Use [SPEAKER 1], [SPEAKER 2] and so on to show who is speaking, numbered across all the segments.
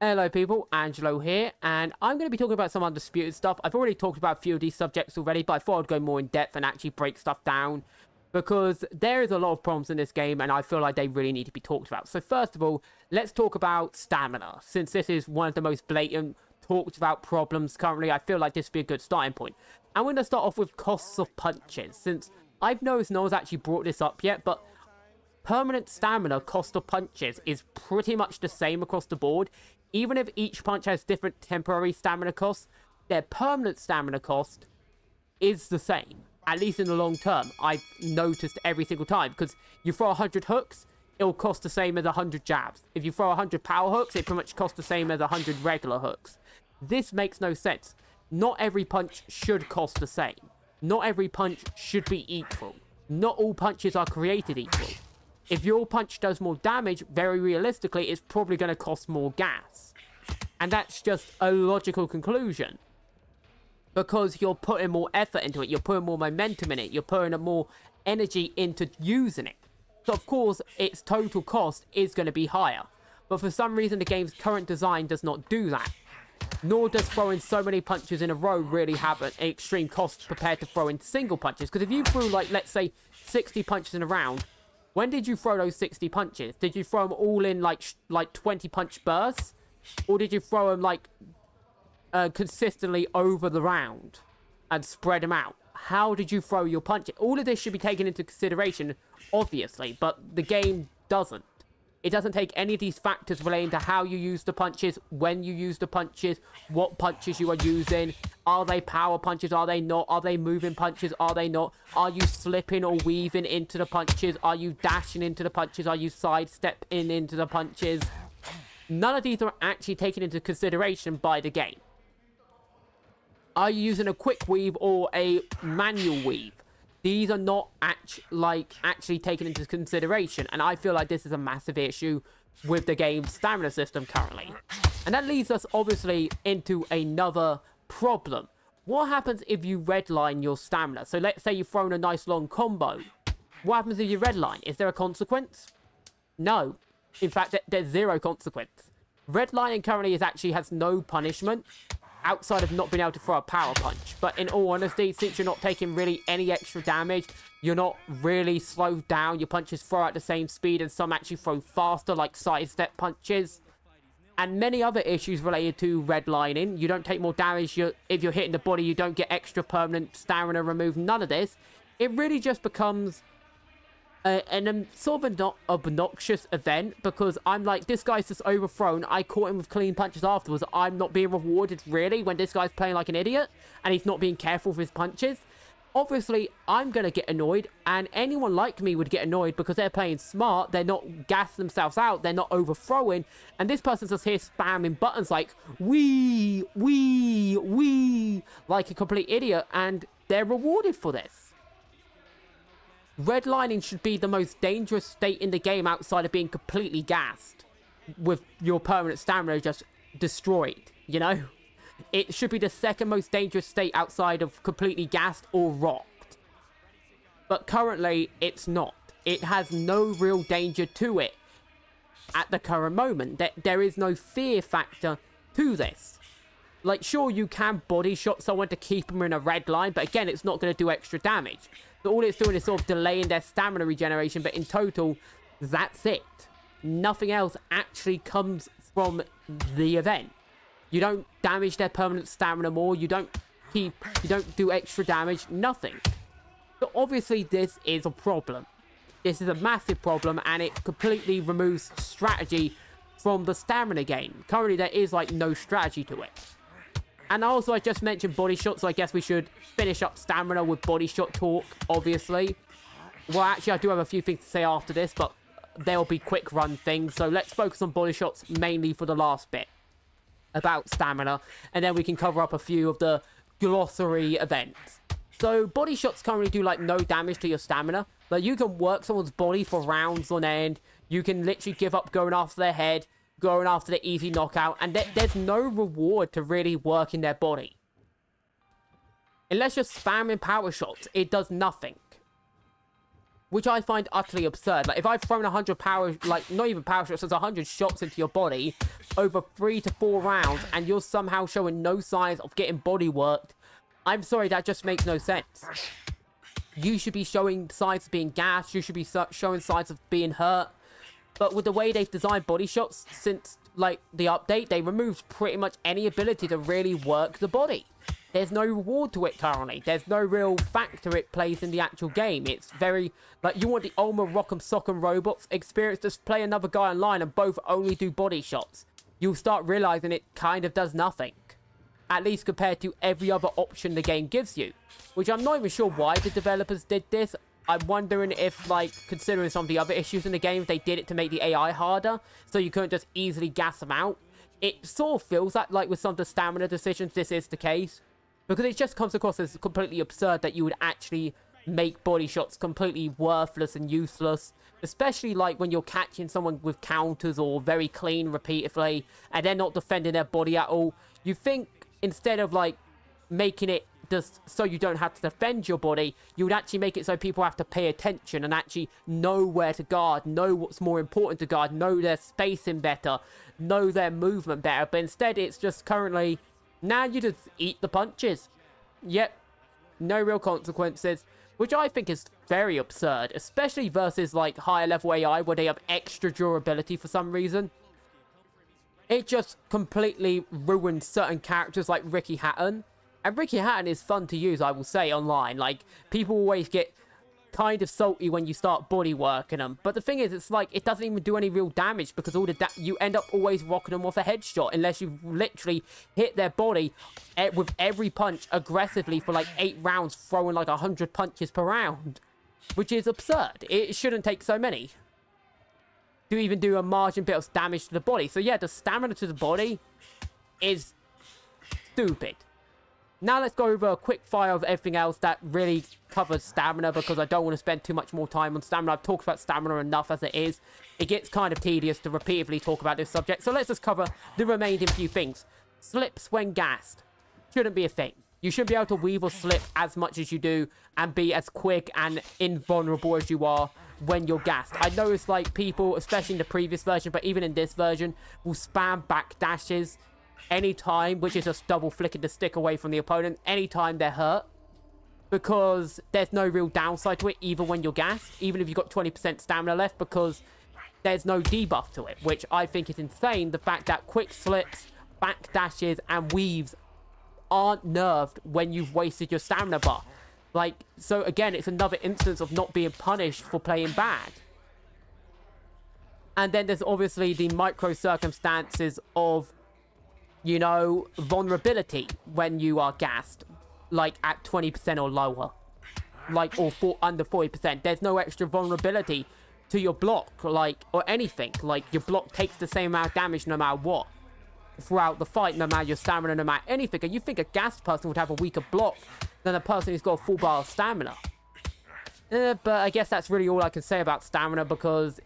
[SPEAKER 1] Hello people, Angelo here, and I'm going to be talking about some Undisputed stuff. I've already talked about a few of these subjects already, but I thought I'd go more in depth and actually break stuff down, because there is a lot of problems in this game, and I feel like they really need to be talked about. So first of all, let's talk about stamina. Since this is one of the most blatant, talked about problems currently, I feel like this would be a good starting point. I'm going to start off with costs of punches, since I've noticed no one's actually brought this up yet, but permanent stamina cost of punches is pretty much the same across the board. Even if each punch has different temporary stamina costs, their permanent stamina cost is the same. At least in the long term, I've noticed every single time. Because you throw 100 hooks, it'll cost the same as 100 jabs. If you throw 100 power hooks, it pretty much costs the same as 100 regular hooks. This makes no sense. Not every punch should cost the same. Not every punch should be equal. Not all punches are created equal. If your punch does more damage, very realistically, it's probably going to cost more gas. And that's just a logical conclusion. Because you're putting more effort into it, you're putting more momentum in it, you're putting more energy into using it. So of course, its total cost is going to be higher. But for some reason, the game's current design does not do that. Nor does throwing so many punches in a row really have an extreme cost compared to throwing single punches. Because if you threw, like, let's say, 60 punches in a round, when did you throw those 60 punches? Did you throw them all in like 20 punch bursts? Or did you throw them like consistently over the round and spread them out? How did you throw your punches? All of this should be taken into consideration, obviously, but the game doesn't. It doesn't take any of these factors relating to how you use the punches, when you use the punches, what punches you are using. Are they power punches? Are they not? Are they moving punches? Are they not? Are you slipping or weaving into the punches? Are you dashing into the punches? Are you sidestepping into the punches? None of these are actually taken into consideration by the game. Are you using a quick weave or a manual weave? These are not actually taken into consideration, and I feel like this is a massive issue with the game's stamina system currently. And that leads us, obviously, into another problem. What happens if you redline your stamina? So let's say you've thrown a nice long combo. What happens if you redline? Is there a consequence? No. In fact, there's zero consequence. Redlining currently has no punishment, outside of not being able to throw a power punch. But in all honesty, since you're not taking really any extra damage, you're not really slowed down, your punches throw at the same speed, and some actually throw faster, like sidestep punches. And many other issues related to redlining. You don't take more damage, if you're hitting the body, you don't get extra permanent stamina removed, none of this. It really just becomes an sort of an obnoxious event, because I'm like, this guy's just overthrown, I caught him with clean punches afterwards, I'm not being rewarded really when this guy's playing like an idiot and he's not being careful with his punches. Obviously, I'm gonna get annoyed, and anyone like me would get annoyed because they're playing smart, they're not gassing themselves out, they're not overthrowing, and this person's just here spamming buttons like wee, like a complete idiot, and they're rewarded for this. Redlining should be the most dangerous state in the game outside of being completely gassed, with your permanent stamina just destroyed, you know? It should be the second most dangerous state outside of completely gassed or rocked. But currently, it's not. It has no real danger to it at the current moment. There is no fear factor to this. Like, sure, you can body shot someone to keep them in a red line, but again, it's not going to do extra damage. So all it's doing is sort of delaying their stamina regeneration, but in total, that's it. Nothing else actually comes from the event. You don't damage their permanent stamina more, you don't do extra damage, nothing. So obviously this is a problem. This is a massive problem, and it completely removes strategy from the stamina game. Currently there is like no strategy to it. And also, I just mentioned body shot, so I guess we should finish up stamina with body shot talk, obviously. Well, actually, I do have a few things to say after this, but they'll be quick run things. So let's focus on body shots mainly for the last bit about stamina, and then we can cover up a few of the glossary events. So body shots currently do like no damage to your stamina, but you can work someone's body for rounds on end. You can literally give up going after their head, going after the easy knockout, and there's no reward to really work in their body. Unless you're spamming power shots, it does nothing. which I find utterly absurd. Like, if I've thrown 100 power, like, not even power shots, it's 100 shots into your body over 3 to 4 rounds, and you're somehow showing no signs of getting body worked, I'm sorry, that just makes no sense. You should be showing signs of being gassed, you should be showing signs of being hurt, but with the way they've designed body shots since, like, the update, they removed pretty much any ability to really work the body. There's no reward to it currently. There's no real factor it plays in the actual game. It's very, like, you want the Ulma Rock'em Sock'em Robots experience, just play another guy online and both only do body shots. You'll start realizing it kind of does nothing. At least compared to every other option the game gives you. Which I'm not even sure why the developers did this. I'm wondering if, like, considering some of the other issues in the game, they did it to make the AI harder, so you couldn't just easily gas them out. It sort of feels like with some of the stamina decisions, this is the case. Because it just comes across as completely absurd that you would actually make body shots completely worthless and useless. Especially like when you're catching someone with counters or very clean repeatedly and they're not defending their body at all. You think instead of like making it just so you don't have to defend your body, you would actually make it so people have to pay attention and actually know where to guard, know what's more important to guard, know their spacing better, know their movement better. But instead it's just currently... now you just eat the punches. Yep. No real consequences. Which I think is very absurd. Especially versus like higher level AI where they have extra durability for some reason. It just completely ruins certain characters like Ricky Hatton. And Ricky Hatton is fun to use, I will say, online. Like, people always get kind of salty when you start body working them, but the thing is, it's like it doesn't even do any real damage because all the you end up always rocking them off a headshot unless you literally hit their body with every punch aggressively for like 8 rounds, throwing like 100 punches per round, which is absurd. It shouldn't take so many to even do a margin bit of damage to the body. So yeah, the stamina to the body is stupid. Now let's go over a quick fire of everything else that really covers stamina, because I don't want to spend too much more time on stamina. I've talked about stamina enough as it is. It gets kind of tedious to repeatedly talk about this subject, so let's just cover the remaining few things. Slips when gassed. Shouldn't be a thing. You should be able to weave or slip as much as you do and be as quick and invulnerable as you are when you're gassed. I noticed like people, especially in the previous version, but even in this version, will spam back dashes anytime, which is just double flicking the stick away from the opponent anytime they're hurt, because there's no real downside to it even when you're gassed, even if you've got 20% stamina left, because there's no debuff to it, which I think is insane. The fact that quick slips, back dashes and weaves aren't nerfed when you've wasted your stamina bar. Like, so again, it's another instance of not being punished for playing bad. And then there's obviously the micro circumstances of, you know, vulnerability when you are gassed, like at 20% or lower, like, or under 40%. There's no extra vulnerability to your block, like, or anything. Like, your block takes the same amount of damage no matter what throughout the fight, no matter your stamina, no matter anything. And you think a gassed person would have a weaker block than a person who's got a full bar of stamina. But I guess that's really all I can say about stamina, because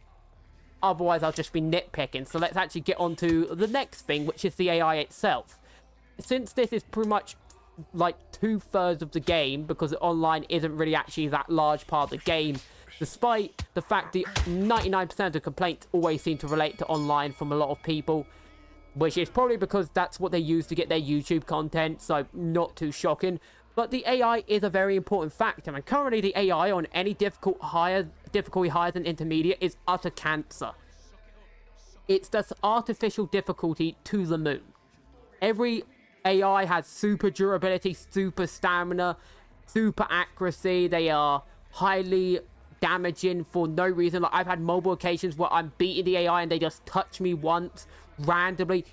[SPEAKER 1] otherwise I'll just be nitpicking. So let's actually get on to the next thing, which is the AI itself. Since this is pretty much like 2/3 of the game, because online isn't really actually that large part of the game, despite the fact that 99% of the complaints always seem to relate to online from a lot of people, which is probably because that's what they use to get their YouTube content, so not too shocking. But the AI is a very important factor, and currently the AI on any difficulty higher than intermediate is utter cancer. It's just artificial difficulty to the moon. Every AI has super durability, super stamina, super accuracy. They are highly damaging for no reason. Like, I've had multiple occasions where I'm beating the AI and they just touch me once randomly,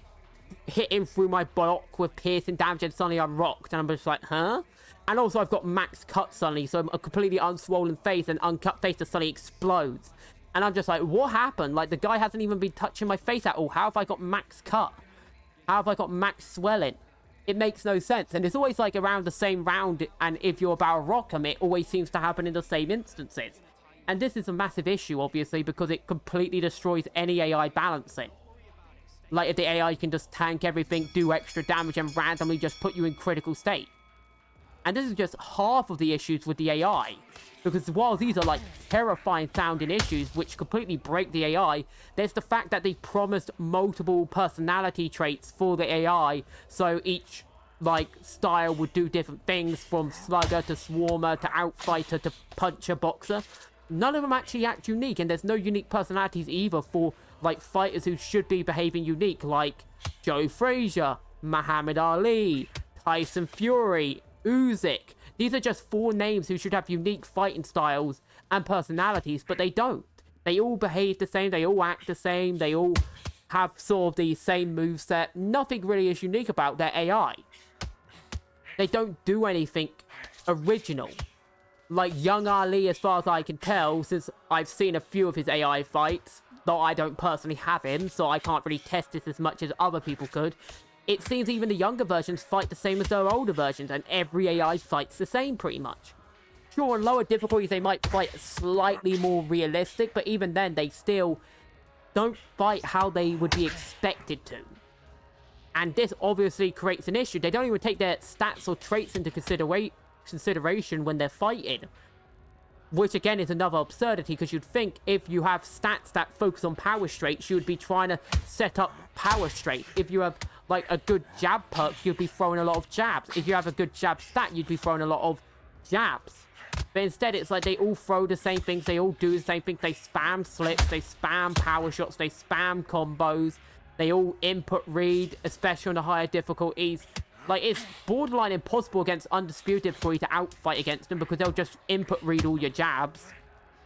[SPEAKER 1] hitting through my block with piercing damage, and suddenly I'm rocked, and I'm just like, huh? And also I've got max cut suddenly, so a completely unswollen face and uncut face that suddenly explodes. And I'm just like, what happened? Like, the guy hasn't even been touching my face at all. How have I got max cut? How have I got max swelling? It makes no sense. And it's always like around the same round, and if you're about to rock them, it always seems to happen in the same instances. And this is a massive issue, obviously, because it completely destroys any AI balancing. Like, if the AI can just tank everything, do extra damage, and randomly just put you in critical state. And this is just half of the issues with the AI. Because while these are like terrifying sounding issues which completely break the AI, there's the fact that they promised multiple personality traits for the AI, so each like style would do different things, from slugger to swarmer to outfighter to puncher boxer. None of them actually act unique, and there's no unique personalities either for like fighters who should be behaving unique, like Joe Frazier, Muhammad Ali, Tyson Fury, Usyk. These are just 4 names who should have unique fighting styles and personalities, but they don't. They all behave the same, they all act the same, they all have sort of the same moveset. Nothing really is unique about their AI. They don't do anything original. Like young Ali, as far as I can tell, since I've seen a few of his AI fights, though I don't personally have him, so I can't really test this as much as other people could. It seems even the younger versions fight the same as their older versions, and every AI fights the same pretty much. Sure, on lower difficulties they might fight slightly more realistic, but even then they still don't fight how they would be expected to. And this obviously creates an issue. They don't even take their stats or traits into consideration when they're fighting. Which again is another absurdity, because you'd think if you have stats that focus on power straights, you would be trying to set up power straight. If you have like a good jab perk, you'd be throwing a lot of jabs. If you have a good jab stat, you'd be throwing a lot of jabs. But instead it's like they all throw the same things, they all do the same things, they spam slips, they spam power shots, they spam combos, they all input read, especially on the higher difficulties. Like, it's borderline impossible against Undisputed for you to outfight against them, because they'll just input read all your jabs.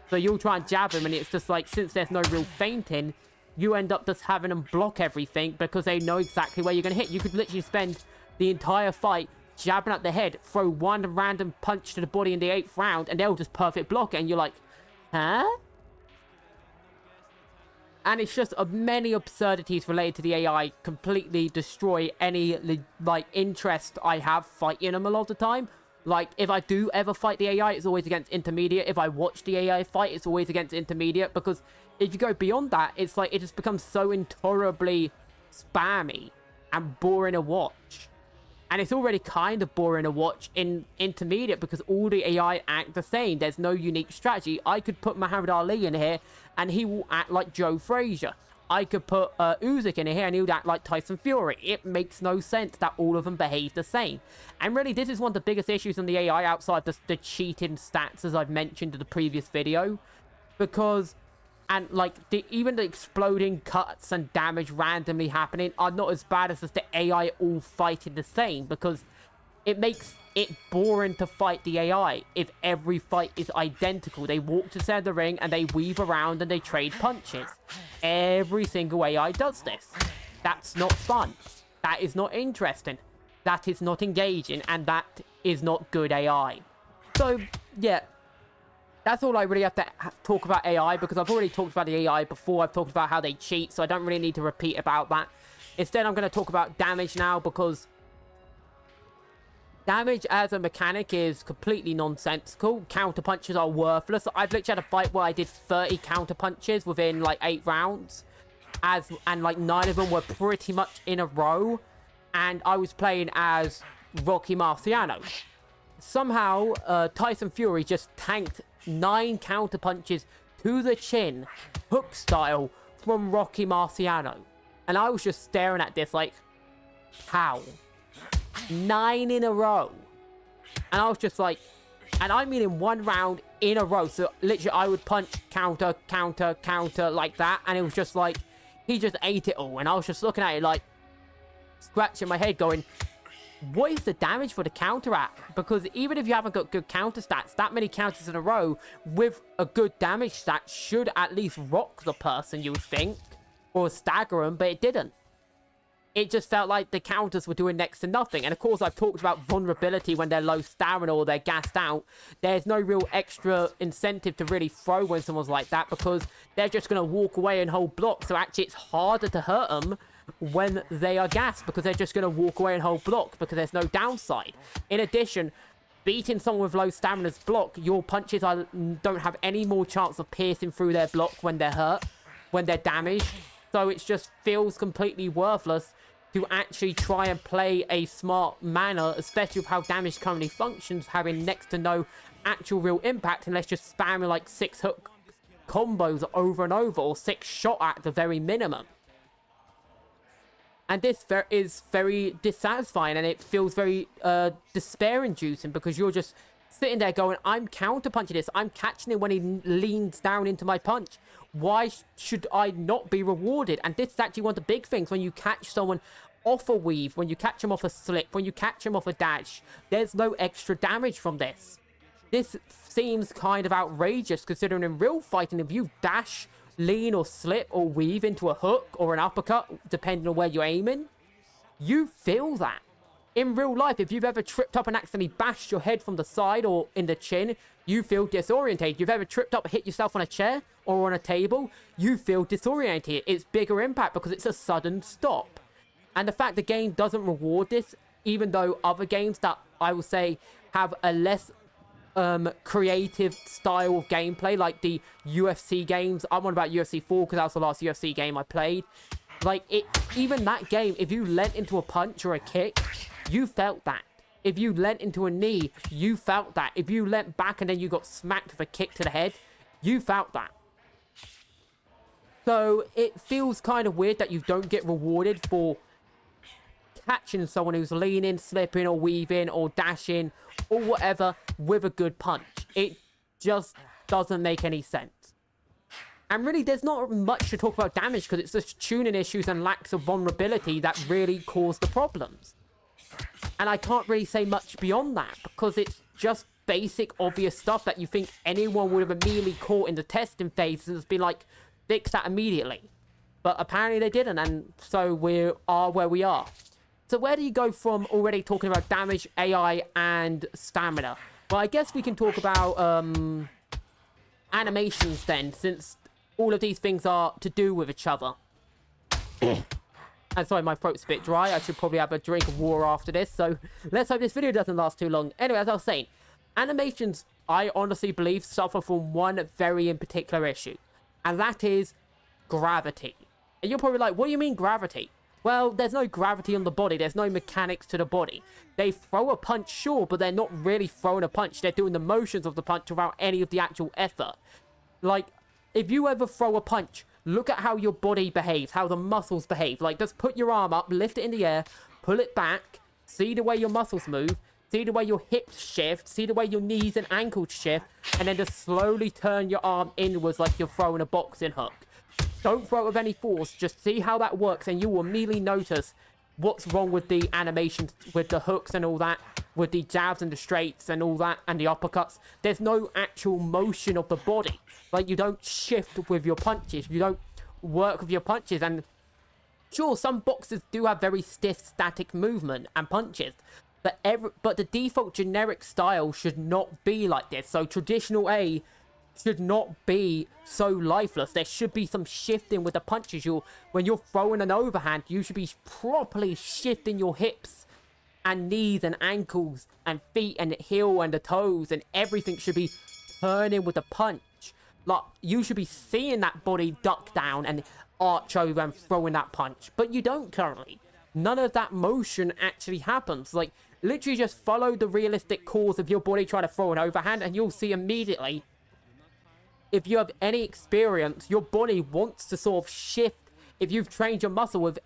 [SPEAKER 1] So you'll try and jab them, and it's just like, since there's no real feinting, you end up just having them block everything because they know exactly where you're going to hit. You could literally spend the entire fight jabbing at the head, throw one random punch to the body in the 8th round, and they'll just perfect block it, and you're like, huh? And it's just many absurdities related to the AI completely destroy any, like, interest I have fighting them a lot of the time. Like, if I do ever fight the AI, it's always against intermediate. If I watch the AI fight, it's always against intermediate, because if you go beyond that, it's like, it just becomes so intolerably spammy and boring to watch. And it's already kind of boring to watch in intermediate, because all the AI act the same. There's no unique strategy. I could put Muhammad Ali in here, and he will act like Joe Frazier. I could put Usyk in here, and he would act like Tyson Fury. It makes no sense that all of them behave the same. And really, this is one of the biggest issues in the AI, outside the cheating stats, as I've mentioned in the previous video. Because... and, like, even the exploding cuts and damage randomly happening are not as bad as just the AI all fighting the same, because it makes it boring to fight the AI if every fight is identical. They walk to the center of the ring and they weave around and they trade punches. Every single AI does this. That's not fun. That is not interesting. That is not engaging, and that is not good AI. So, yeah. That's all I really have to talk about AI, because I've already talked about the AI before. I've talked about how they cheat, so I don't really need to repeat about that. Instead, I'm going to talk about damage now, because damage as a mechanic is completely nonsensical. Counter punches are worthless. I've literally had a fight where I did 30 counter punches within like 8 rounds, and like 9 of them were pretty much in a row, and I was playing as Rocky Marciano. Somehow, Tyson Fury just tanked 9 counter punches to the chin, hook style, from Rocky Marciano. And I was just staring at this like, how? 9 in a row. And I was just like, and I mean in one round in a row. So literally I would punch, counter, counter, counter like that. And it was just like, he just ate it all. And I was just looking at it like, scratching my head going, what is the damage for the counter at? Because even if you haven't got good counter stats, that many counters in a row with a good damage stat should at least rock the person, you would think, or stagger them, but it didn't. It just felt like the counters were doing next to nothing. And of course, I've talked about vulnerability when they're low stamina or they're gassed out. There's no real extra incentive to really throw when someone's like that, because they're just going to walk away and hold block. So actually, it's harder to hurt them when they are gassed, because they're just going to walk away and hold block, because there's no downside. In addition, beating someone with low stamina's block, your punches don't have any more chance of piercing through their block when they're hurt, when they're damaged. So it just feels completely worthless to actually try and play a smart manner, especially with how damage currently functions, having next to no actual real impact unless you're spamming like 6 hook combos over and over, or 6 shot at the very minimum. And this is very dissatisfying, and it feels very despair-inducing, because you're just sitting there going, I'm counter-punching this, I'm catching him when he leans down into my punch. Why should I not be rewarded? And this is actually one of the big things. When you catch someone off a weave, when you catch him off a slip, when you catch him off a dash, there's no extra damage from this. This seems kind of outrageous, considering in real fighting, if you dash, lean or slip or weave into a hook or an uppercut, depending on where you're aiming, you feel that. In real life, if you've ever tripped up and accidentally bashed your head from the side or in the chin, you feel disorientated. You've ever tripped up and hit yourself on a chair or on a table, you feel disorientated. It's bigger impact because it's a sudden stop. And the fact the game doesn't reward this, even though other games that I will say have a less creative style of gameplay, like the UFC games. I'm on about UFC 4 because that was the last UFC game I played. Like, even that game, if you leant into a punch or a kick, you felt that. If you leant into a knee, you felt that. If you leant back and then you got smacked with a kick to the head, you felt that. So it feels kind of weird that you don't get rewarded for catching someone who's leaning, slipping, or weaving, or dashing, or whatever, with a good punch. It just doesn't make any sense. And really, there's not much to talk about damage, because it's just tuning issues and lacks of vulnerability that really cause the problems. And I can't really say much beyond that, because it's just basic, obvious stuff that you think anyone would have immediately caught in the testing phase and has been like, fix that immediately. But apparently they didn't, and so we are where we are. So where do you go from already talking about damage, AI, and stamina? Well, I guess we can talk about animations then, since all of these things are to do with each other. And sorry, my throat's a bit dry. I should probably have a drink of water after this. So let's hope this video doesn't last too long. Anyway, as I was saying, animations, I honestly believe, suffer from one very in particular issue. And that is gravity. And you're probably like, what do you mean gravity? Well, there's no gravity on the body. There's no mechanics to the body. They throw a punch, sure, but they're not really throwing a punch. They're doing the motions of the punch without any of the actual effort. Like, if you ever throw a punch, look at how your body behaves, how the muscles behave. Like, just put your arm up, lift it in the air, pull it back, see the way your muscles move, see the way your hips shift, see the way your knees and ankles shift, and then just slowly turn your arm inwards like you're throwing a boxing hook. Don't throw it with any force, just see how that works, and you will immediately notice what's wrong with the animations, with the hooks and all that, with the jabs and the straights and all that, and the uppercuts. There's no actual motion of the body. Like, you don't shift with your punches, you don't work with your punches, and sure, some boxers do have very stiff, static movement and punches, but the default generic style should not be like this. So traditional A should not be so lifeless. There should be some shifting with the punches. When you're throwing an overhand, you should be properly shifting your hips and knees and ankles and feet and heel and the toes, and everything should be turning with the punch. Like, you should be seeing that body duck down and arch over and throwing that punch, but you don't currently. None of that motion actually happens. Like, literally just follow the realistic course of your body trying to throw an overhand, and you'll see immediately, if you have any experience, your body wants to sort of shift. If you've trained your muscle with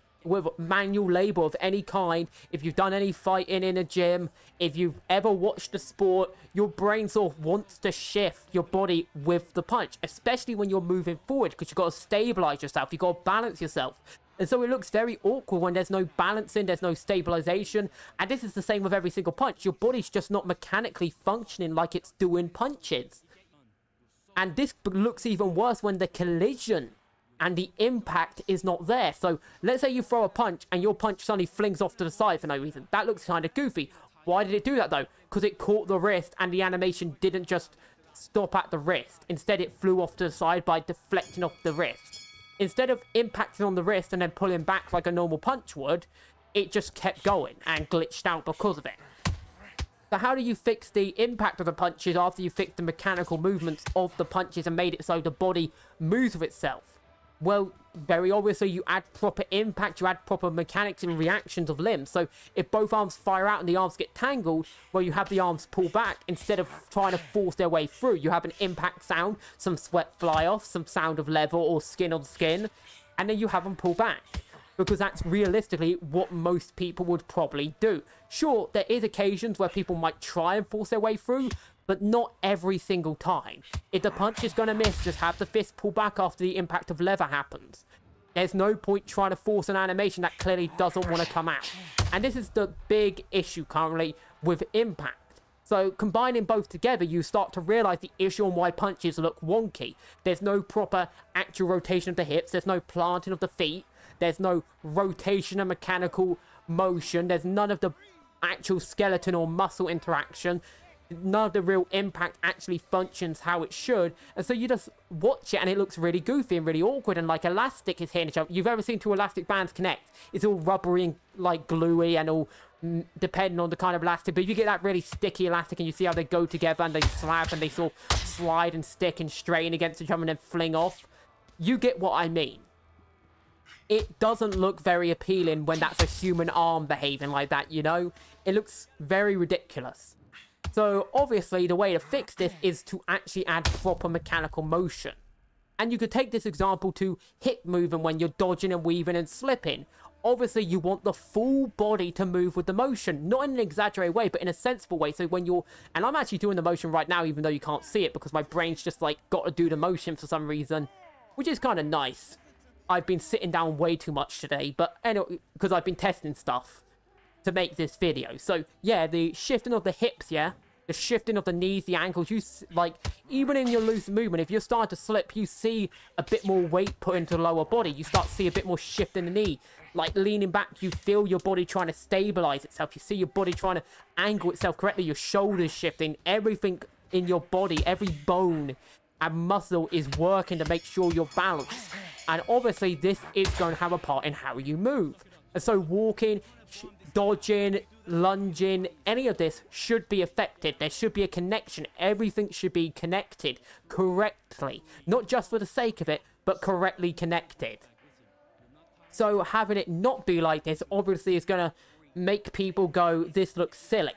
[SPEAKER 1] manual labor of any kind, if you've done any fighting in a gym, if you've ever watched a sport, your brain sort of wants to shift your body with the punch, especially when you're moving forward, because you've got to stabilize yourself, you've got to balance yourself. And so it looks very awkward when there's no balancing, there's no stabilization, and this is the same with every single punch. Your body's just not mechanically functioning like it's doing punches. And this looks even worse when the collision and the impact is not there. So let's say you throw a punch and your punch suddenly flings off to the side for no reason. That looks kind of goofy. Why did it do that though? Because it caught the wrist and the animation didn't just stop at the wrist. Instead, it flew off to the side by deflecting off the wrist. Instead of impacting on the wrist and then pulling back like a normal punch would, it just kept going and glitched out because of it. So how do you fix the impact of the punches after you fix the mechanical movements of the punches and made it so the body moves with itself? Well, very obviously you add proper impact, you add proper mechanics and reactions of limbs. So if both arms fire out and the arms get tangled, well, you have the arms pull back instead of trying to force their way through. You have an impact sound, some sweat fly off, some sound of leather or skin on skin, and then you have them pull back. Because that's realistically what most people would probably do. Sure, there is occasions where people might try and force their way through, but not every single time. If the punch is going to miss, just have the fist pull back after the impact of leather happens. There's no point trying to force an animation that clearly doesn't want to come out. And this is the big issue currently with impact. So combining both together, you start to realize the issue on why punches look wonky. There's no proper actual rotation of the hips, there's no planting of the feet, there's no rotation and mechanical motion, there's none of the actual skeleton or muscle interaction, none of the real impact actually functions how it should, and so you just watch it and it looks really goofy and really awkward, and like elastic is hitting each other. You've ever seen two elastic bands connect? It's all rubbery and like gluey and all depending on the kind of elastic, but if you get that really sticky elastic and you see how they go together and they slap and they sort of slide and stick and strain against each other and then fling off, you get what I mean. It doesn't look very appealing when that's a human arm behaving like that, you know? It looks very ridiculous. So obviously the way to fix this is to actually add proper mechanical motion. And you could take this example to hip movement when you're dodging and weaving and slipping. Obviously you want the full body to move with the motion, not in an exaggerated way, but in a sensible way. So when you're, and I'm actually doing the motion right now even though you can't see it because my brain's just like got to do the motion for some reason, which is kind of nice. I've been sitting down way too much today, but anyway, because I've been testing stuff to make this video. So yeah, the shifting of the hips, yeah, the shifting of the knees, the ankles, you like, even in your loose movement, if you're starting to slip, you see a bit more weight put into the lower body. You start to see a bit more shift in the knee, like leaning back, you feel your body trying to stabilize itself. You see your body trying to angle itself correctly, your shoulders shifting, everything in your body, every bone and muscle is working to make sure you're balanced. And obviously this is going to have a part in how you move. And so walking, dodging, lunging, any of this should be affected. There should be a connection. Everything should be connected correctly. Not just for the sake of it, but correctly connected. So having it not be like this obviously is going to make people go, this looks silly.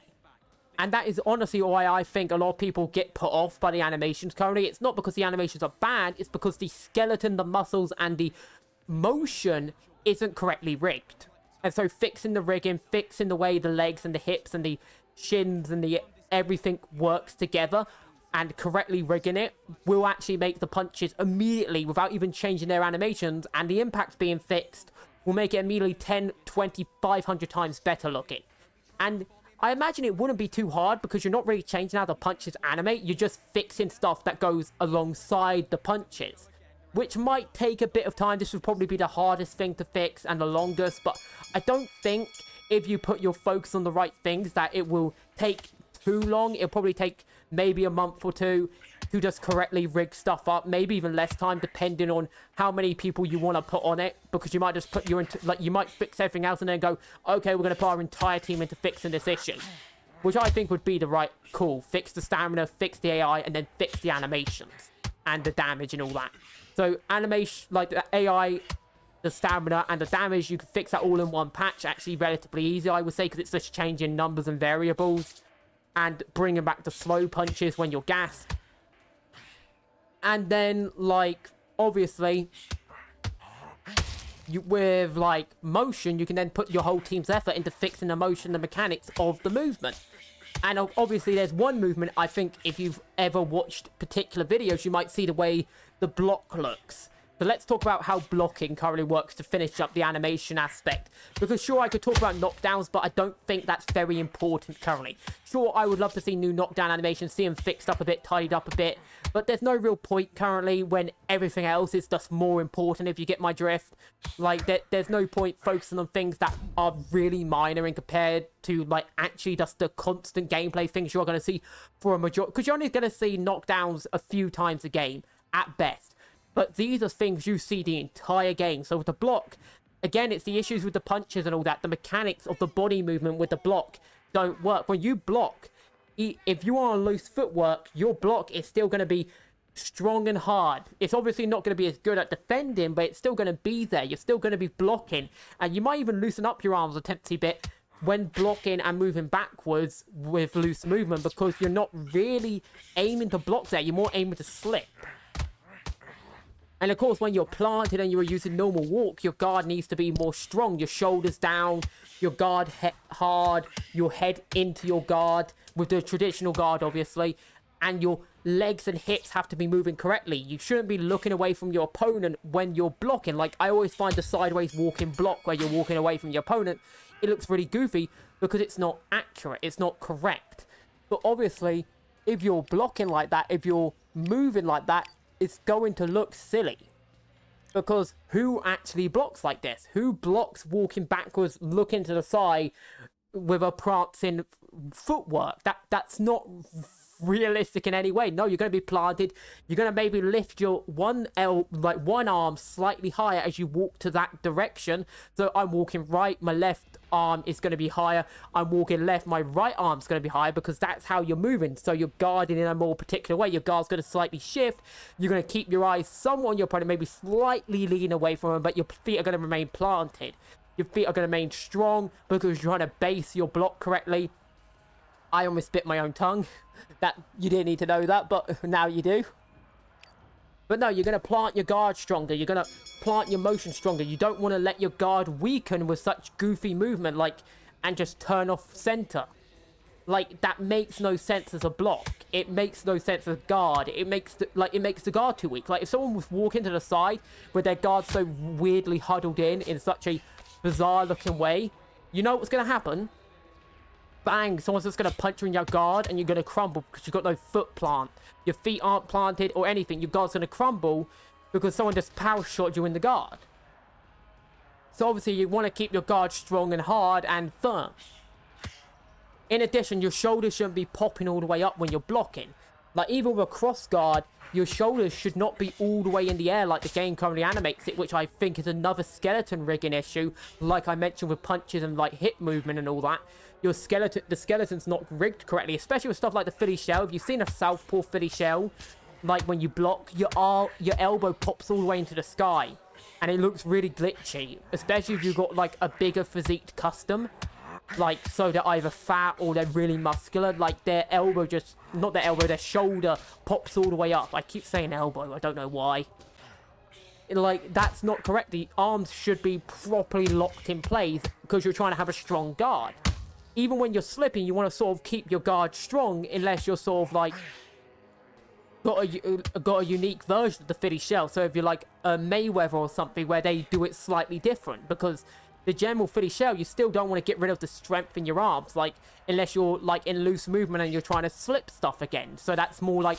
[SPEAKER 1] And that is honestly why I think a lot of people get put off by the animations currently. It's not because the animations are bad, it's because the skeleton, the muscles, and the motion isn't correctly rigged. And so fixing the rigging, fixing the way the legs and the hips and the shins and the everything works together and correctly rigging it will actually make the punches immediately, without even changing their animations, and the impact being fixed will make it immediately 10, 20, 500 times better looking. And I imagine it wouldn't be too hard because you're not really changing how the punches animate. You're just fixing stuff that goes alongside the punches, which might take a bit of time. This would probably be the hardest thing to fix and the longest, but I don't think if you put your focus on the right things that it will take too long. It'll probably take maybe a month or two to just correctly rig stuff up, maybe even less time depending on how many people you want to put on it, because you might just put your like, you might fix everything else and then go, okay, we're going to put our entire team into fixing this issue, which I think would be the right call. Fix the stamina, fix the AI, and then fix the animations and the damage and all that. So animation, like the AI, the stamina and the damage, you can fix that all in one patch. Actually relatively easy, I would say, because it's just changing numbers and variables and bringing back the slow punches when you're gassed. And then, like, obviously, with, like, motion, you can then put your whole team's effort into fixing the motion, the mechanics of the movement. And obviously, there's one movement, I think, if you've ever watched particular videos, you might see the way the block looks. So let's talk about how blocking currently works to finish up the animation aspect. Because sure, I could talk about knockdowns, but I don't think that's very important currently. Sure, I would love to see new knockdown animations, see them fixed up a bit, tidied up a bit. But there's no real point currently when everything else is just more important, if you get my drift. Like, there's no point focusing on things that are really minor and compared to, like, actually just the constant gameplay things you're going to see for a majority. Because you're only going to see knockdowns a few times a game, at best. But these are things you see the entire game. So with the block, again, it's the issues with the punches and all that. The mechanics of the body movement with the block don't work. When you block, if you are on loose footwork, your block is still going to be strong and hard. It's obviously not going to be as good at defending, but it's still going to be there. You're still going to be blocking, and you might even loosen up your arms a teensy bit when blocking and moving backwards with loose movement, because you're not really aiming to block there. You're more aiming to slip. And of course, when you're planted and you're using normal walk, your guard needs to be more strong. Your shoulders down, your guard hard, your head into your guard with the traditional guard, obviously. And your legs and hips have to be moving correctly. You shouldn't be looking away from your opponent when you're blocking. Like, I always find the sideways walking block where you're walking away from your opponent, it looks really goofy because it's not accurate. It's not correct. But obviously, if you're blocking like that, if you're moving like that, it's going to look silly. Because who actually blocks like this? Who blocks walking backwards, looking to the side with a prancing footwork? That's not realistic in any way. No, you're going to be planted. You're going to maybe lift your one arm slightly higher as you walk to that direction. So I'm walking right, my left arm is going to be higher. I'm walking left, my right arm's going to be higher, because that's how you're moving. So you're guarding in a more particular way. Your guard's going to slightly shift. You're going to keep your eyes somewhat on your opponent, maybe slightly lean away from him, but your feet are going to remain planted. Your feet are going to remain strong because you're trying to base your block correctly. I almost bit my own tongue. That you didn't need to know that, but now you do. But no, you're going to plant your guard stronger. You're going to plant your motion stronger. You don't want to let your guard weaken with such goofy movement, like, and just turn off center. Like, that makes no sense as a block. It makes no sense as guard. It makes the guard too weak. Like, if someone was walking to the side with their guard so weirdly huddled in such a bizarre looking way, you know what's going to happen? Bang, someone's just going to punch you in your guard and you're going to crumble because you've got no foot plant. Your feet aren't planted or anything. Your guard's going to crumble because someone just power shot you in the guard. So obviously you want to keep your guard strong and hard and firm. In addition, your shoulders shouldn't be popping all the way up when you're blocking. Like, even with a cross guard, your shoulders should not be all the way in the air like the game currently animates it, which I think is another skeleton rigging issue, like I mentioned with punches and like hip movement and all that. The skeleton's not rigged correctly, especially with stuff like the Philly shell. If you've seen a southpaw Philly shell, like when you block, your elbow pops all the way into the sky, and it looks really glitchy, especially if you've got like a bigger physique custom. Like, so they're either fat or they're really muscular. Like, their elbow just... Not their elbow, their shoulder pops all the way up. I keep saying elbow, I don't know why. Like, that's not correct. The arms should be properly locked in place because you're trying to have a strong guard. Even when you're slipping, you want to sort of keep your guard strong unless you're sort of like... Got a unique version of the Philly shell. So if you're like a Mayweather or something where they do it slightly different, because... The general Philly shell, you still don't want to get rid of the strength in your arms, like, unless you're, like, in loose movement and you're trying to slip stuff again. So that's more like,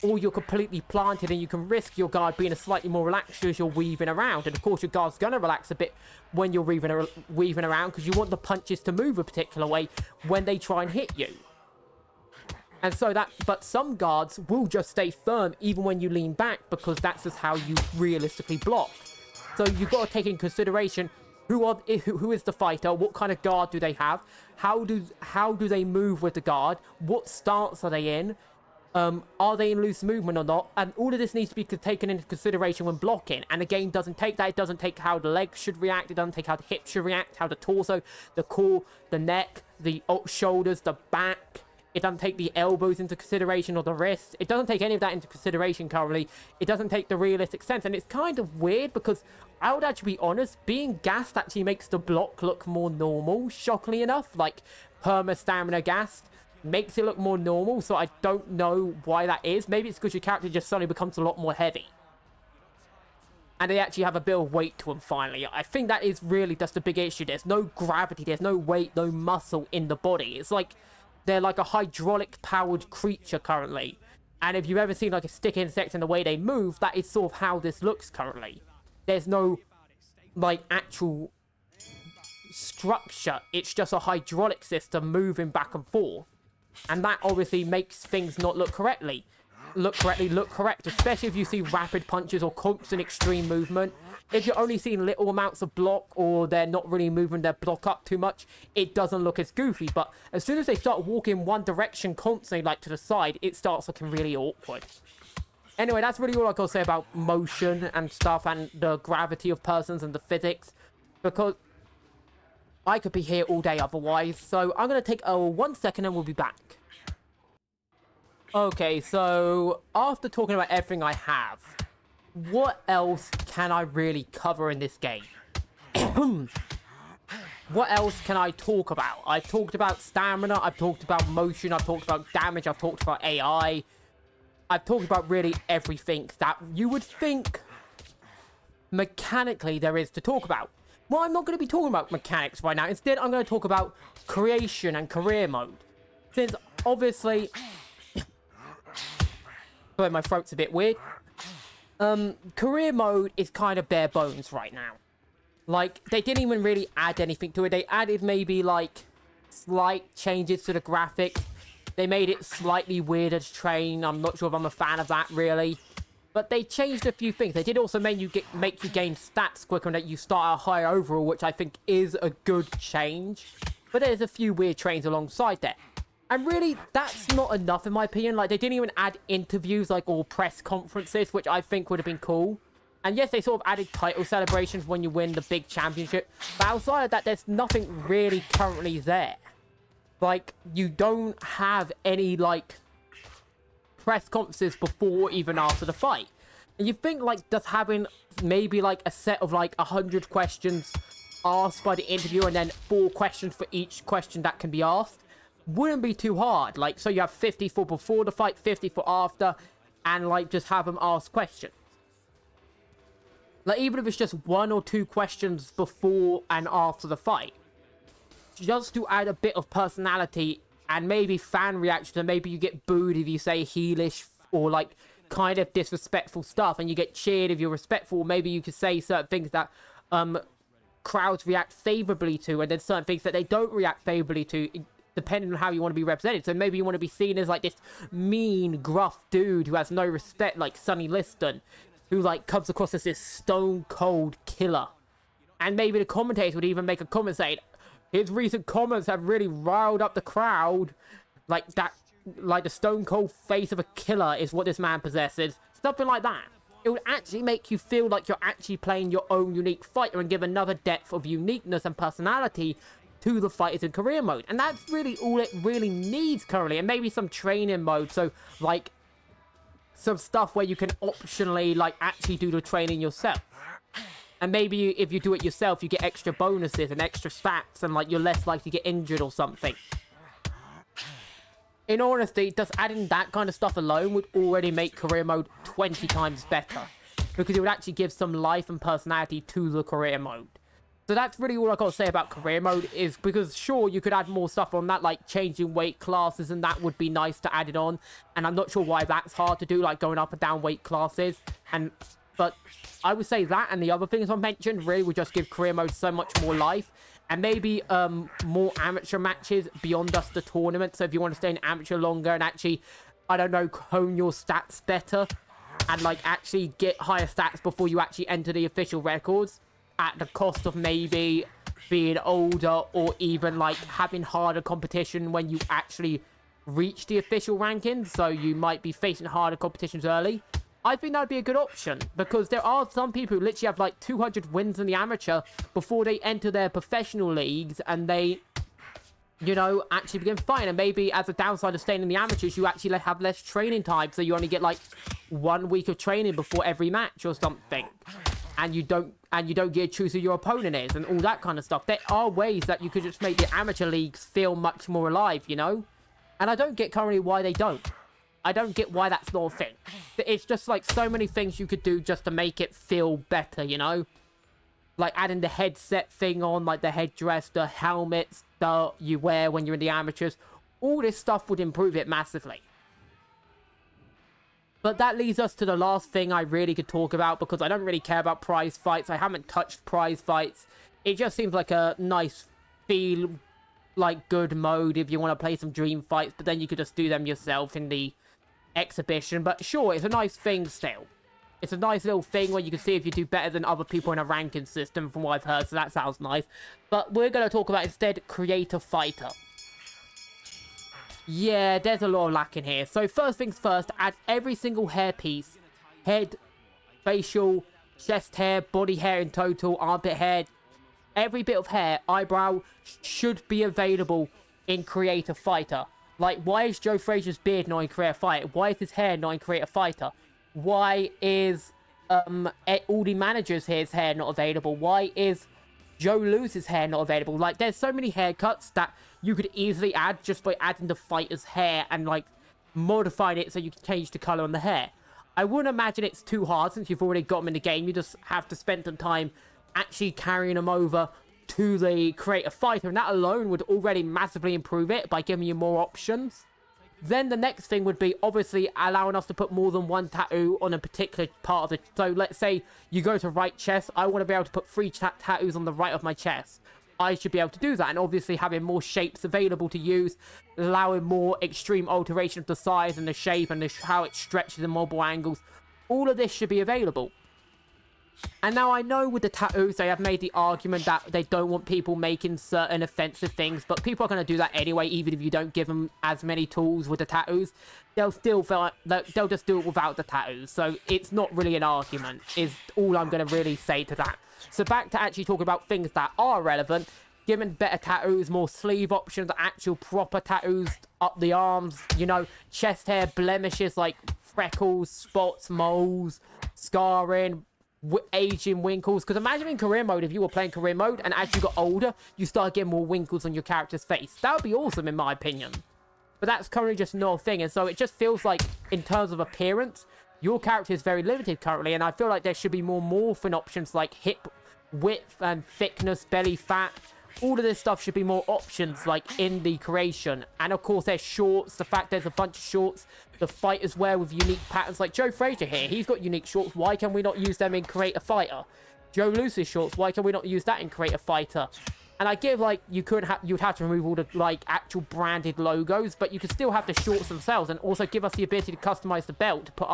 [SPEAKER 1] or you're completely planted and you can risk your guard being a slightly more relaxed as you're weaving around. And, of course, your guard's going to relax a bit when you're weaving around because you want the punches to move a particular way when they try and hit you. And so that, but some guards will just stay firm even when you lean back because that's just how you realistically block. So you've got to take in consideration... Who is the fighter? What kind of guard do they have? How do they move with the guard? What stance are they in? Are they in loose movement or not? And all of this needs to be taken into consideration when blocking. And the game doesn't take that. It doesn't take how the legs should react. It doesn't take how the hips should react, how the torso, the core, the neck, the shoulders, the back. It doesn't take the elbows into consideration or the wrists. It doesn't take any of that into consideration currently. It doesn't take the realistic sense. And it's kind of weird because I would actually be honest, being gassed actually makes the block look more normal, shockingly enough. Like, perma-stamina gassed makes it look more normal, so I don't know why that is. Maybe it's because your character just suddenly becomes a lot more heavy. And they actually have a bit of weight to them finally. I think that is really just the big issue. There's no gravity, there's no weight, no muscle in the body. It's like... They're like a hydraulic-powered creature currently. And if you've ever seen like a stick insect and the way they move, that is sort of how this looks currently. There's no, like, actual structure. It's just a hydraulic system moving back and forth. And that obviously makes things not look correctly. Look correct, especially if you see rapid punches or constant extreme movement. If you're only seeing little amounts of block or they're not really moving their block up too much, it doesn't look as goofy. But as soon as they start walking one direction constantly, like to the side, it starts looking really awkward. Anyway, that's really all I can say about motion and stuff and the gravity of persons and the physics, because I could be here all day otherwise. So I'm going to take a 1 second and we'll be back. Okay, so after talking about everything I have, what else can I really cover in this game? What else can I talk about? I've talked about stamina, I've talked about motion, I've talked about damage, I've talked about AI. I've talked about really everything that you would think mechanically there is to talk about. Well, I'm not going to be talking about mechanics right now. Instead, I'm going to talk about creation and career mode. Since, obviously... Sorry, my throat's a bit weird. Career mode is kind of bare bones right now. Like, they didn't even really add anything to it. They added maybe, like, slight changes to the graphics. They made it slightly weirder to train. I'm not sure if I'm a fan of that, really. But they changed a few things. They did also make you gain stats quicker and that you start at a higher overall, which I think is a good change. But there's a few weird trains alongside that. And really, that's not enough in my opinion. Like, they didn't even add interviews, like, or press conferences, which I think would have been cool. And yes, they sort of added title celebrations when you win the big championship. But outside of that, there's nothing really currently there. Like, you don't have any, like, press conferences before or even after the fight. And you think, like, just having maybe, like, a set of, like, 100 questions asked by the interviewer and then 4 questions for each question that can be asked wouldn't be too hard. Like, so you have 50 for before the fight, 50 for after, and, like, just have them ask questions. Like, even if it's just 1 or 2 questions before and after the fight. Just to add a bit of personality and maybe fan reaction, and maybe you get booed if you say heelish or, like, kind of disrespectful stuff, and you get cheered if you're respectful. Maybe you could say certain things that crowds react favorably to, and then certain things that they don't react favorably to, depending on how you want to be represented. So maybe you want to be seen as, like, this mean, gruff dude who has no respect, like Sonny Liston, who, like, comes across as this stone-cold killer. And maybe the commentators would even make a comment saying, his recent comments have really riled up the crowd. Like, that, like, the stone-cold face of a killer is what this man possesses. Something like that. It would actually make you feel like you're actually playing your own unique fighter and give another depth of uniqueness and personality to the fighters in career mode. And that's really all it really needs currently. And maybe some training mode. So, like, some stuff where you can optionally, like, actually do the training yourself. And maybe if you do it yourself, you get extra bonuses and extra stats, and, like, you're less likely to get injured or something. In honesty, just adding that kind of stuff alone would already make career mode 20 times better. Because it would actually give some life and personality to the career mode. So that's really all I got to say about career mode, is because sure, you could add more stuff on that, like changing weight classes, and that would be nice to add it on. And I'm not sure why that's hard to do, like going up and down weight classes. But I would say that and the other things I mentioned really would just give career mode so much more life. And maybe more amateur matches beyond just the tournament. So if you want to stay in amateur longer and actually, I don't know, hone your stats better. And, like, actually get higher stats before you actually enter the official records. At the cost of maybe being older or even, like, having harder competition when you actually reach the official rankings. So you might be facing harder competitions early. I think that would be a good option, because there are some people who literally have, like, 200 wins in the amateur before they enter their professional leagues, and they, you know, actually begin fighting. And maybe as a downside of staying in the amateurs, you actually have less training time, so you only get, like, 1 week of training before every match or something. And you don't get to choose who your opponent is, and all that kind of stuff. There are ways that you could just make the amateur leagues feel much more alive, you know? And I don't get currently why they don't. I don't get why that's not a thing. It's just, like, so many things you could do just to make it feel better, you know? Like adding the headset thing on, like the headdress, the helmets that you wear when you're in the amateurs. All this stuff would improve it massively. But that leads us to the last thing I really could talk about, because I don't really care about prize fights. I haven't touched prize fights. It just seems like a nice feel, like, good mode if you want to play some dream fights, but then you could just do them yourself in the exhibition. But sure, it's a nice thing still. It's a nice little thing where you can see if you do better than other people in a ranking system, from what I've heard, so that sounds nice. But we're going to talk about instead Creator Fighter. Yeah, there's a lot of lacking here. So first things first, add every single hairpiece head, facial, chest hair, body hair in total, armpit hair, every bit of hair, eyebrow should be available in Create a Fighter. Like, why is Joe Frazier's beard not in Create a Fighter? Why is his hair not in Create a Fighter? Why is all the managers' hair not available? Why is Joe Lou's hair not available? Like, there's so many haircuts that you could easily add just by adding the fighter's hair and, like, modifying it so you can change the color on the hair. I wouldn't imagine it's too hard since you've already got them in the game. You just have to spend some time actually carrying them over to the Create a Fighter, and that alone would already massively improve it by giving you more options. Then the next thing would be obviously allowing us to put more than one tattoo on a particular part of the... So let's say you go to right chest. I want to be able to put 3 tattoos on the right of my chest. I should be able to do that. And obviously having more shapes available to use, allowing more extreme alteration of the size and the shape and how it stretches and mobile angles. All of this should be available. And now I know with the tattoos, they have made the argument that they don't want people making certain offensive things, but people are going to do that anyway, even if you don't give them as many tools with the tattoos. They'll still feel like they'll just do it without the tattoos. So it's not really an argument, is all I'm going to really say to that. So back to actually talking about things that are relevant, giving better tattoos, more sleeve options, actual proper tattoos up the arms, you know, chest hair, blemishes like freckles, spots, moles, scarring, aging winkles. Because imagine in career mode, if you were playing career mode and as you got older you start getting more winkles on your character's face. That would be awesome in my opinion, but that's currently just not a thing. And so it just feels like in terms of appearance your character is very limited currently, and I feel like there should be more morphing options like hip width and thickness, belly fat. All of this stuff should be more options, like, in the creation. And, of course, there's shorts. The fact there's a bunch of shorts the fighters wear with unique patterns. Like Joe Frazier here, he's got unique shorts. Why can we not use them in Create a Fighter? Joe Lou's shorts, why can we not use that in Create a Fighter? And I give, like, you'd have to remove all the, like, actual branded logos, but you could still have the shorts themselves, and also give us the ability to customize the belt to put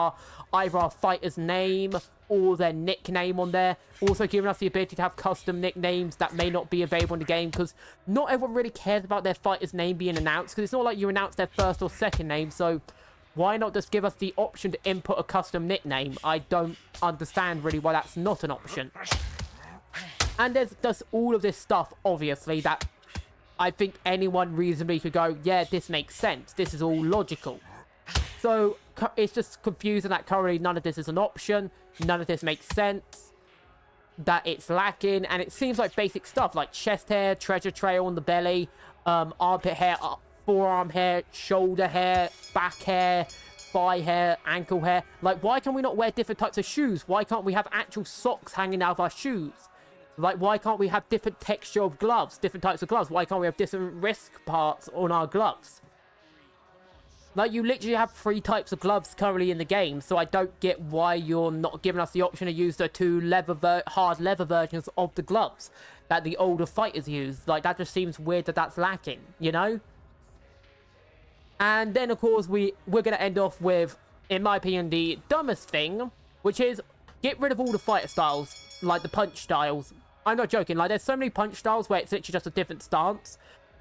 [SPEAKER 1] either our fighter's name or their nickname on there. Also giving us the ability to have custom nicknames that may not be available in the game, because not everyone really cares about their fighter's name being announced, because it's not like you announce their first or second name. So why not just give us the option to input a custom nickname? I don't understand really why that's not an option. And there's just all of this stuff, obviously, that I think anyone reasonably could go, yeah, this makes sense. This is all logical. So it's just confusing that currently none of this is an option. None of this makes sense. That it's lacking. And it seems like basic stuff like chest hair, treasure trail on the belly, armpit hair, forearm hair, shoulder hair, back hair, thigh hair, ankle hair. Like, why can we not wear different types of shoes? Why can't we have actual socks hanging out of our shoes? Like, why can't we have different texture of gloves, different types of gloves? Why can't we have different wrist parts on our gloves? Like, you literally have 3 types of gloves currently in the game, so I don't get why you're not giving us the option to use the 2 hard leather versions of the gloves that the older fighters use. Like, that just seems weird that that's lacking, you know? And then, of course, we're going to end off with, in my opinion, the dumbest thing, which is get rid of all the fighter styles, like the punch styles. I'm not joking, like, there's so many punch styles where it's literally just a different stance.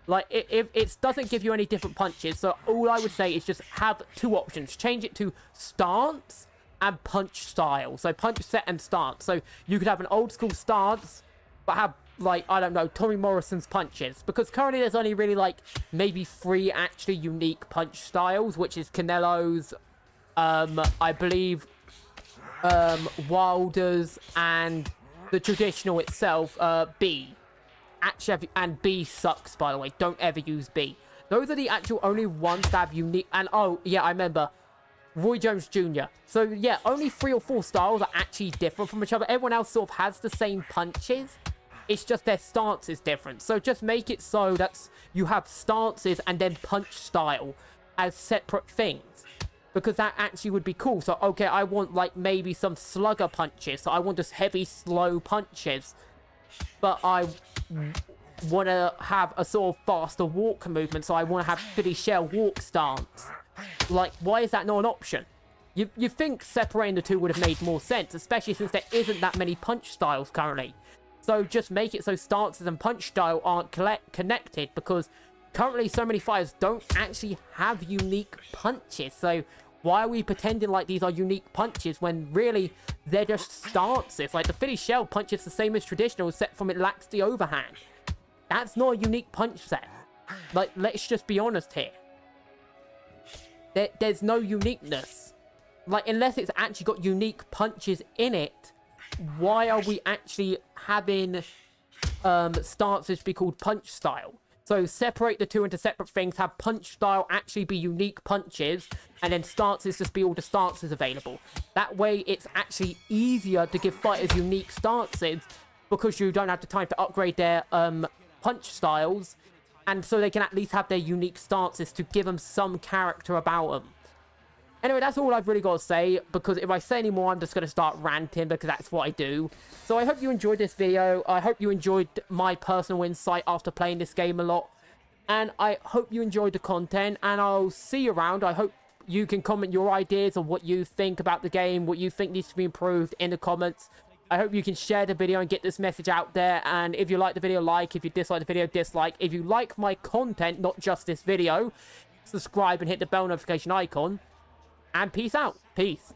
[SPEAKER 1] Like, it doesn't give you any different punches, so all I would say is just have 2 options. Change it to stance and punch style. So, punch set and stance. So, you could have an old school stance, but have, like, I don't know, Tommy Morrison's punches. Because currently there's only really, like, maybe 3 actually unique punch styles, which is Canelo's, I believe, Wilder's, and the traditional itself, B. Actually, and B sucks, by the way. Don't ever use B. Those are the actual only ones that have unique... And, oh, yeah, I remember. Roy Jones Jr. So, yeah, only 3 or 4 styles are actually different from each other. Everyone else sort of has the same punches. It's just their stance is different. So, just make it so that you have stances and then punch style as separate things. Because that actually would be cool. So, okay, I want, like, maybe some slugger punches. So, I want just heavy, slow punches. But I want to have a sort of faster walk movement. So, I want to have Philly Shell walk stance. Like, why is that not an option? You think separating the 2 would have made more sense. Especially since there isn't that many punch styles currently. So, just make it so stances and punch style aren't connected. Because currently, so many fighters don't actually have unique punches. So, Why are we pretending like these are unique punches when really they're just stances? Like the Philly shell punch is the same as traditional, except from it lacks the overhand. That's not a unique punch set. Like, let's just be honest here. There's no uniqueness. Like, unless it's actually got unique punches in it, why are we actually having stances be called punch style? So separate the two into separate things, have punch style actually be unique punches, and then stances just be all the stances available. That way it's actually easier to give fighters unique stances, because you don't have the time to upgrade their punch styles, and so they can at least have their unique stances to give them some character about them. Anyway, that's all I've really got to say, because if I say any more, I'm just going to start ranting, because that's what I do. So I hope you enjoyed this video. I hope you enjoyed my personal insight after playing this game a lot. And I hope you enjoyed the content, and I'll see you around. I hope you can comment your ideas on what you think about the game, what you think needs to be improved in the comments. I hope you can share the video and get this message out there. And if you like the video, like. If you dislike the video, dislike. If you like my content, not just this video, subscribe and hit the bell notification icon. And peace out. Peace.